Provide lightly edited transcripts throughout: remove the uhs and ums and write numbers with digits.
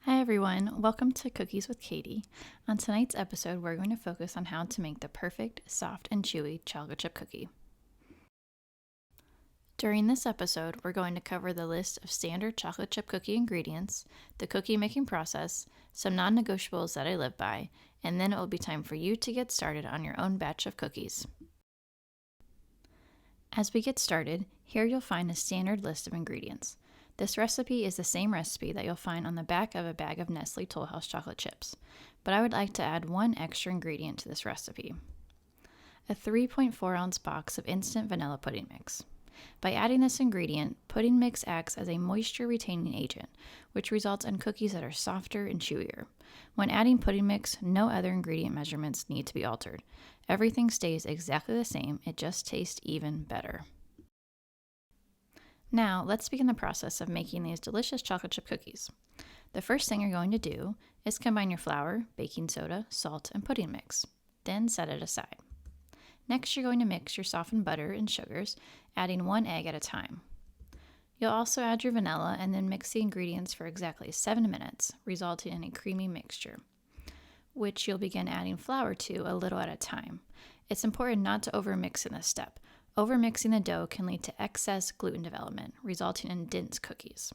Hi everyone, welcome to Cookies with Katie. On tonight's episode, we're going to focus on how to make the perfect, soft, and chewy chocolate chip cookie. During this episode, we're going to cover the list of standard chocolate chip cookie ingredients, the cookie making process, some non-negotiables that I live by, and then it will be time for you to get started on your own batch of cookies. As we get started, here you'll find a standard list of ingredients. This recipe is the same recipe that you'll find on the back of a bag of Nestle Toll House chocolate chips, but I would like to add one extra ingredient to this recipe. A 3.4 ounce box of instant vanilla pudding mix. By adding this ingredient, pudding mix acts as a moisture retaining agent, which results in cookies that are softer and chewier. When adding pudding mix, no other ingredient measurements need to be altered. Everything stays exactly the same, it just tastes even better. Now, let's begin the process of making these delicious chocolate chip cookies. The first thing you're going to do is combine your flour, baking soda, salt, and pudding mix. Then set it aside. Next, you're going to mix your softened butter and sugars, adding 1 egg at a time. You'll also add your vanilla and then mix the ingredients for exactly 7 minutes, resulting in a creamy mixture, which you'll begin adding flour to a little at a time. It's important not to overmix in this step. Overmixing the dough can lead to excess gluten development, resulting in dense cookies.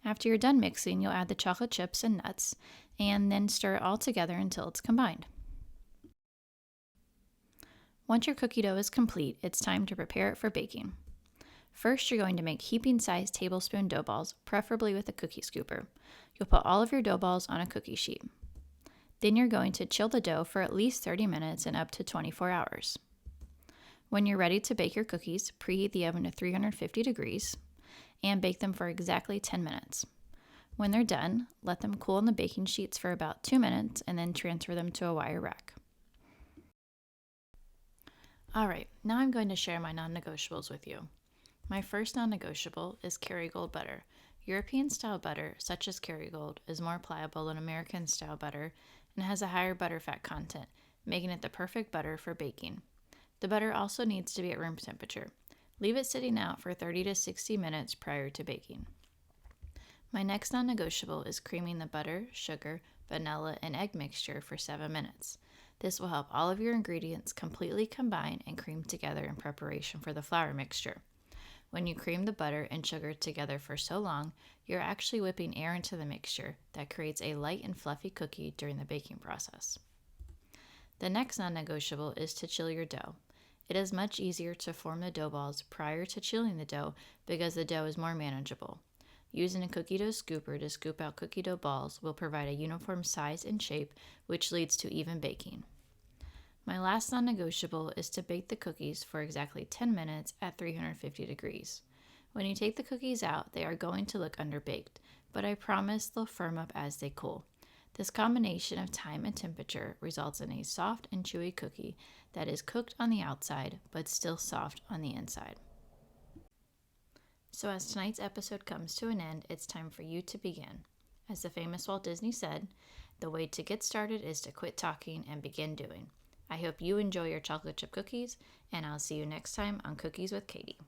After you're done mixing, you'll add the chocolate chips and nuts, and then stir it all together until it's combined. Once your cookie dough is complete, it's time to prepare it for baking. First, you're going to make heaping-sized tablespoon dough balls, preferably with a cookie scooper. You'll put all of your dough balls on a cookie sheet. Then you're going to chill the dough for at least 30 minutes and up to 24 hours. When you're ready to bake your cookies, preheat the oven to 350 degrees and bake them for exactly 10 minutes. When they're done, let them cool on the baking sheets for about 2 minutes and then transfer them to a wire rack. Alright, now I'm going to share my non-negotiables with you. My first non-negotiable is Kerrygold butter. European-style butter, such as Kerrygold, is more pliable than American-style butter and has a higher butterfat content, making it the perfect butter for baking. The butter also needs to be at room temperature. Leave it sitting out for 30 to 60 minutes prior to baking. My next non-negotiable is creaming the butter, sugar, vanilla, and egg mixture for 7 minutes. This will help all of your ingredients completely combine and cream together in preparation for the flour mixture. When you cream the butter and sugar together for so long, you're actually whipping air into the mixture that creates a light and fluffy cookie during the baking process. The next non-negotiable is to chill your dough. It is much easier to form the dough balls prior to chilling the dough because the dough is more manageable. Using a cookie dough scooper to scoop out cookie dough balls will provide a uniform size and shape, which leads to even baking. My last non-negotiable is to bake the cookies for exactly 10 minutes at 350 degrees. When you take the cookies out, they are going to look underbaked, but I promise they'll firm up as they cool. This combination of time and temperature results in a soft and chewy cookie that is cooked on the outside but still soft on the inside. So as tonight's episode comes to an end, it's time for you to begin. As the famous Walt Disney said, the way to get started is to quit talking and begin doing. I hope you enjoy your chocolate chip cookies, and I'll see you next time on Cookies with Katie.